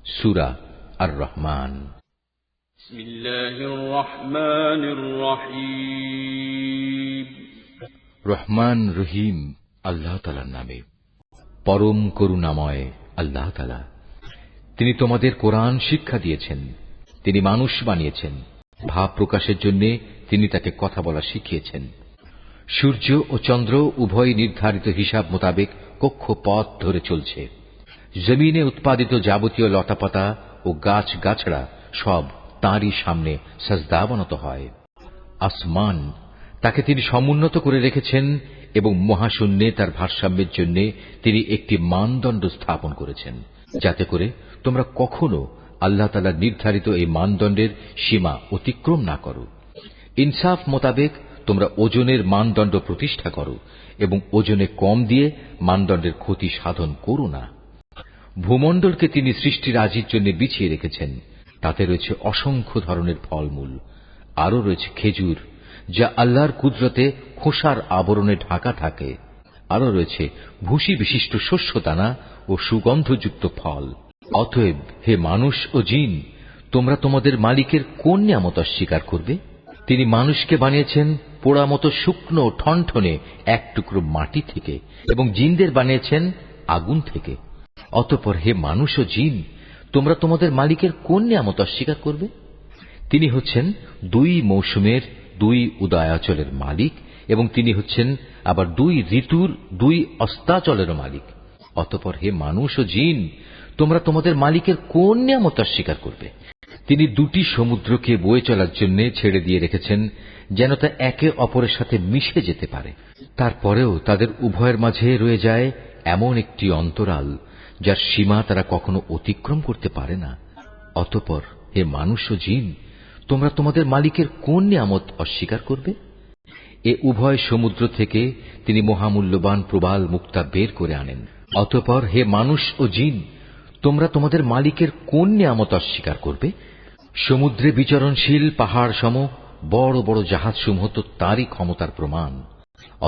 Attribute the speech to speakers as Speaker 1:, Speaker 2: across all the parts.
Speaker 1: সূরা আর রহমান।
Speaker 2: বিসমিল্লাহির রহমানির রহিম।
Speaker 1: রহমান রহিম আল্লাহ তাআলার নামে। পরম করুণাময় আল্লাহ তাআলা। তিনি তোমাদের কোরআন শিক্ষা দিয়েছেন, তিনি মানুষ বানিয়েছেন, ভাব প্রকাশের জন্য তিনি তাকে কথা বলা শিখিয়েছেন। সূর্য ও চন্দ্র উভয় নির্ধারিত হিসাব মোতাবেক কক্ষপথ ধরে চলছে। জমিনে উৎপাদিত যাবতীয় লতাপাতা ও গাছ গাছড়া সব তাঁরই সামনে সাজদাবনত হয়। আসমান তাকে তিনি সমুন্নত করে রেখেছেন এবং মহাশূন্যে তার ভারসাম্যের জন্য তিনি একটি মানদণ্ড স্থাপন করেছেন, যাতে করে তোমরা কখনো আল্লাহ তাআলার নির্ধারিত এই মানদণ্ডের সীমা অতিক্রম না করো। ইনসাফ মোতাবেক তোমরা ওজনের মানদণ্ড প্রতিষ্ঠা করো এবং ওজনে কম দিয়ে মানদণ্ডের ক্ষতি সাধন করো না। ভূমণ্ডলকে তিনি সৃষ্টিরাজির জন্য বিছিয়ে রেখেছেন, তাতে রয়েছে অসংখ্য ধরনের ফলমূল, আরও রয়েছে খেজুর যা আল্লাহর কুদরতে খোসার আবরণে ঢাকা থাকে, আরও রয়েছে ভুসি বিশিষ্ট শস্যদানা ও সুগন্ধযুক্ত ফল। অতএব হে মানুষ ও জিন, তোমরা তোমাদের মালিকের কোন নিয়ামত অস্বীকার করবে? তিনি মানুষকে বানিয়েছেন পোড়া মতো শুকনো ঠনঠনে এক টুকরো মাটি থেকে এবং জিনদের বানিয়েছেন আগুন থেকে। অতঃপর হে মানুষ ও জিন, তোমরা তোমাদের মালিকের কোন নিয়ামত অস্বীকার করবে? তিনি হচ্ছেন দুই মৌসুমের দুই উদয়াচলের মালিক এবং তিনি হচ্ছেন আবার দুই ঋতুর দুই অস্তাচলেরও মালিক। অতঃপর হে মানুষ ও জিন, তোমরা তোমাদের মালিকের কোন নিয়ামত অস্বীকার করবে? তিনি দুটি সমুদ্রকে বয়ে চলার জন্য ছেড়ে দিয়ে রেখেছেন, যেন তা একে অপরের সাথে মিশে যেতে পারে। তারপরেও তাদের উভয়ের মাঝে রয়ে যায় এমন একটি অন্তরাল যার সীমা তারা কখনো অতিক্রম করতে পারে না। অতঃপর হে মানুষ ও জিন, তোমরা তোমাদের মালিকের কোন নিয়ামত অস্বীকার করবে? এ উভয় সমুদ্র থেকে তিনি মহামূল্যবান প্রবাল মুক্তা বের করে আনেন। অতঃপর হে মানুষ ও জিন, তোমরা তোমাদের মালিকের কোন নিয়ামত অস্বীকার করবে? সমুদ্রে বিচরণশীল পাহাড় সম বড় বড় জাহাজসমূহ তো তারই ক্ষমতার প্রমাণ।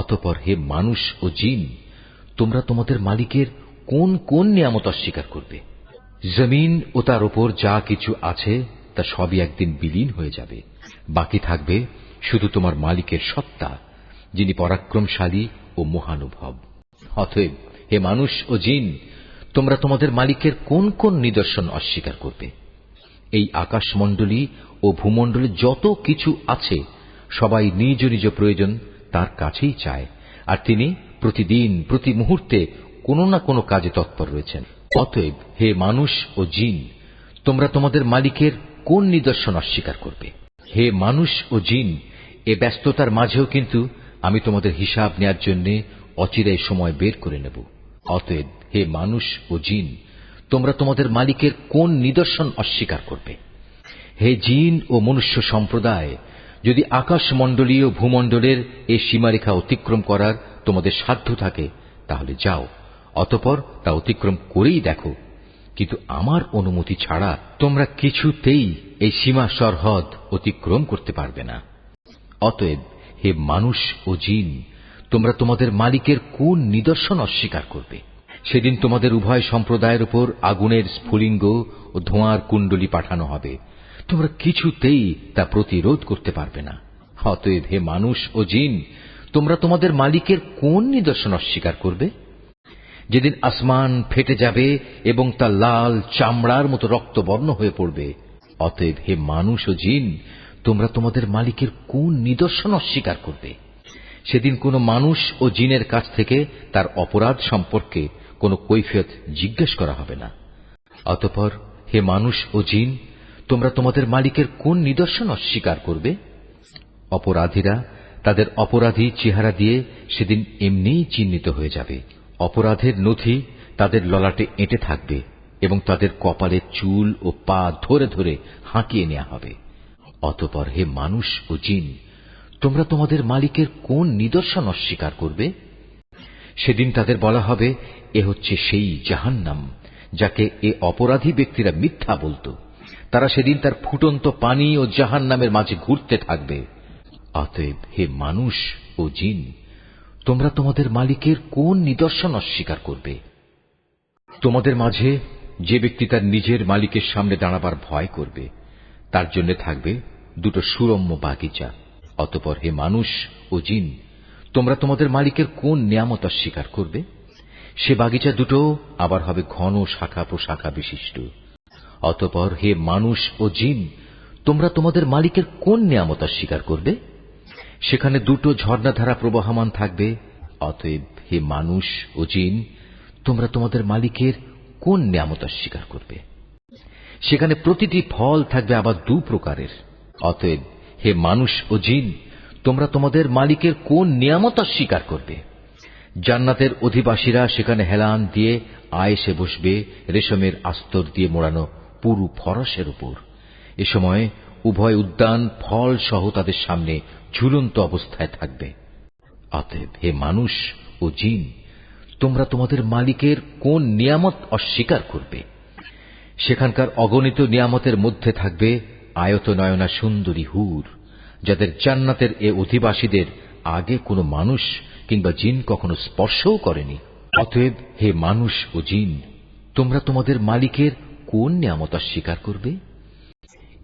Speaker 1: অতঃপর হে মানুষ ও জিন, তোমরা তোমাদের মালিকের কোন কোন নিয়ামত অস্বীকার করবে? জমিন ও তার উপর যা কিছু আছে তা সবই একদিন বিলীন হয়ে যাবে, বাকি থাকবে শুধু তোমার মালিকের সত্তা, যিনি পরাক্রমশালী ও মহানুভব। অতএব হে মানুষ ও জিন, তোমরা তোমাদের মালিকের কোন কোন নিদর্শন অস্বীকার করবে? এই আকাশমণ্ডলী ও ভূমণ্ডলে যত কিছু আছে সবাই নিজ নিজ প্রয়োজন তার কাছেই চায়, আর তিনি প্রতিদিন প্রতি মুহূর্তে কোনো না কোনো কাজে তৎপর রয়েছেন। অতএব হে মানুষ ও জিন, তোমরা তোমাদের মালিকের কোন নিদর্শন অস্বীকার করবে? হে মানুষ ও জিন, এ ব্যস্ততার মাঝেও কিন্তু আমি তোমাদের হিসাব নেয়ার জন্য অচিরেই সময় বের করে নেব। অতএব হে মানুষ ও জিন, তোমরা তোমাদের মালিকের কোন নিদর্শন অস্বীকার করবে? হে জিন ও মনুষ্য সম্প্রদায়, যদি আকাশমণ্ডলীয় ভূমণ্ডলের এই সীমারেখা অতিক্রম করার তোমাদের সাধ্য থাকে তাহলে যাও, অতঃপর তা অতিক্রম করেই দেখো, কিন্তু আমার অনুমতি ছাড়া তোমরা কিছুতেই এই সীমা সরহদ অতিক্রম করতে পারবে না। অতএব হে মানুষ ও জিন, তোমরা তোমাদের মালিকের কোন নিদর্শন অস্বীকার করবে? সেদিন তোমাদের উভয় সম্প্রদায়ের উপর আগুনের স্ফুলিঙ্গ ও ধোঁয়ার কুণ্ডলী পাঠানো হবে, তোমরা কিছুতেই তা প্রতিরোধ করতে পারবে না। অতএব হে মানুষ ও জিন, তোমরা তোমাদের মালিকের কোন নিদর্শন অস্বীকার করবে? যেদিন আসমান ফেটে যাবে এবং তা লাল চামড়ার মতো রক্তবর্ণ হয়ে পড়বে। অতএব হে মানুষ ও জিন, তোমরা তোমাদের মালিকের কোন নিদর্শন অস্বীকার করবে? সেদিন কোনো মানুষ ও জিনের কাছ থেকে তার অপরাধ সম্পর্কে কোনো কৈফিয়ত জিজ্ঞেস করা হবে না। অতঃপর হে মানুষ ও জিন, তোমরা তোমাদের মালিকের কোন নিদর্শন অস্বীকার করবে? অপরাধীরা তাদের অপরাধী চেহারা দিয়ে সেদিন এমনিই চিহ্নিত হয়ে যাবে। অপরাধের নথি তাদের ললাটে এঁটে থাকবে এবং তাদের কপালের চুল ও পা ধরে ধরে হাঁকিয়ে নেওয়া হবে। অতঃপর হে মানুষ ও জিন, তোমরা তোমাদের মালিকের কোন নিদর্শন অস্বীকার করবে? সেদিন তাদের বলা হবে, এ হচ্ছে সেই জাহান্নাম যাকে এ অপরাধী ব্যক্তিরা মিথ্যা বলত। তারা সেদিন তার ফুটন্ত পানি ও জাহান্নামের মাঝে ঘুরতে থাকবে। অতএব হে মানুষ ও জিন, তোমরা তোমাদের মালিকের কোন নিদর্শন অস্বীকার করবে? তোমাদের মাঝে যে ব্যক্তি তার নিজের মালিকের সামনে দাঁড়াবার ভয় করবে তার জন্য থাকবে দুটো সুরম্য বাগিচা। অতঃপর হে মানুষ ও জিন, তোমরা তোমাদের মালিকের কোন নিয়ামত অস্বীকার করবে? সে বাগিচা দুটো আবার হবে ঘন শাখা প্রশাখা বিশিষ্ট। অতঃপর হে মানুষ ও জিন, তোমরা তোমাদের মালিকের কোন নিয়ামত অস্বীকার করবে? সেখানে দুটো ঝর্ণাধারা প্রবাহমান থাকবে। অতএব হে মানুষ ও জিন, তোমরা তোমাদের মালিকের কোন নিয়ামত অস্বীকার করবে? সেখানে প্রতিটি ফল থাকবে আবার দু প্রকারের। অতএব হে মানুষ ও জিন, তোমরা তোমাদের মালিকের কোন নিয়ামত অস্বীকার করবে? জান্নাতের অধিবাসীরা সেখানে হেলান দিয়ে আয়েসে বসবে রেশমের আস্তর দিয়ে মোড়ানো পুরু ফরসের উপর। এ সময় উভয় উদ্যান ফল সহ তাদের সামনে ঝুলন্ত অবস্থায় থাকবে। অতএব হে মানুষ ও জিন, তোমরা তোমাদের মালিকের কোন নিয়ামত অস্বীকার করবে? সেখানকার অগণিত নিয়ামতের মধ্যে থাকবে আয়তনয়না সুন্দরী হুর, যাদের জান্নাতের এ অধিবাসীদের আগে কোনো মানুষ কিংবা জিন কখনো স্পর্শও করেনি। অতএব হে মানুষ ও জিন, তোমরা তোমাদের মালিকের কোন নিয়ামত অস্বীকার করবে?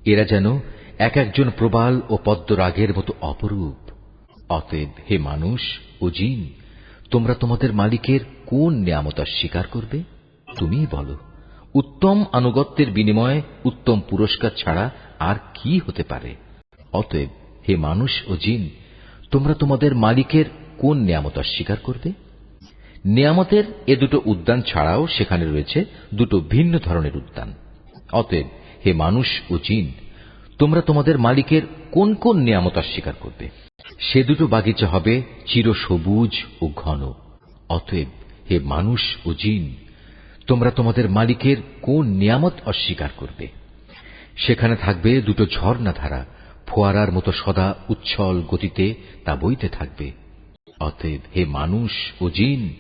Speaker 1: এরা যেন এক একজন প্রবাল ও পদ্মরাগের মতো অপরূপ। অতএব হে মানুষ ও জিন, তোমরা তোমাদের মালিকের কোন নিয়ামত অস্বীকার করবে? তুমিই বলো। উত্তম আনুগত্যের বিনিময়ে উত্তম পুরস্কার ছাড়া আর কি হতে পারে? অতএব হে মানুষ ও জিন, তোমরা তোমাদের মালিকের কোন নিয়ামত অস্বীকার করবে? নিয়ামতের এ দুটো উদ্যান ছাড়াও সেখানে রয়েছে দুটো ভিন্ন ধরনের উদ্যান। অতএব হে মানুষ ও জিন, তোমরা তোমাদের মালিকের কোন কোন নিয়ামত অস্বীকার করবে? সে দুটো বাগিচা হবে চিরসবুজ ও ঘন। অতএব হে মানুষ ও জিন, তোমরা তোমাদের মালিকের কোন নিয়ামত অস্বীকার করবে? সেখানে থাকবে দুটো ঝর্ণাধারা, ফোয়ারার মতো সদা উচ্ছল গতিতে তা বইতে থাকবে। অতএব হে মানুষ ও জিন,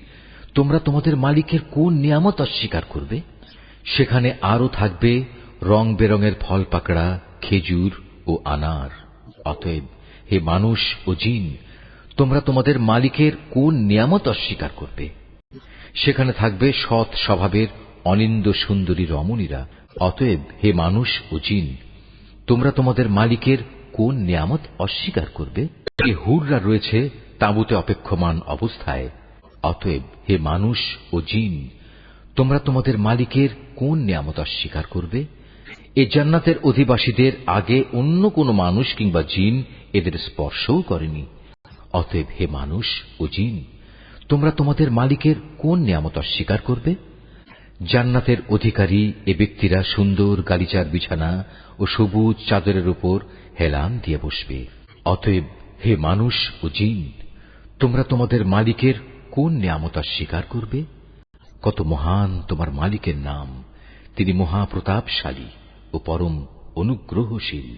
Speaker 1: তোমরা তোমাদের মালিকের কোন নিয়ামত অস্বীকার করবে? সেখানে আরো থাকবে রং বেরঙের ফল পাকড়া, খেজুর ও আনার। অতএব হে মানুষ ও জিন, তোমরা তোমাদের মালিকের কোন নিয়ামত অস্বীকার করবে? সেখানে থাকবে সৎ স্বভাবের অনিন্দ্য সুন্দরী রমণীরা। অতএব হে মানুষ ও জিন, তোমরা তোমাদের মালিকের কোন নিয়ামত অস্বীকার করবে? এই হুররা রয়েছে তাঁবুতে অপেক্ষমান অবস্থায়। অতএব হে মানুষ ও জিন, তোমরা তোমাদের মালিকের কোন নিয়ামত অস্বীকার করবে? এ জান্নাতের অধিবাসীদের আগে অন্য কোন মানুষ কিংবা জিন এদের স্পর্শও করেনি। অতএব হে মানুষ ও জিন, তোমরা তোমাদের মালিকের কোন নিয়ামত অস্বীকার করবে? জান্নাতের অধিকারী এ ব্যক্তিরা সুন্দর গালিচার বিছানা ও সবুজ চাদরের উপর হেলান দিয়ে বসবে। অতএব হে মানুষ ও জিন, তোমরা তোমাদের মালিকের কোন নিয়ামত অস্বীকার করবে? কত মহান তোমার মালিকের নাম! তিনি মহাপ্রতাপশালী ও পরম অনুগ্রহশীল।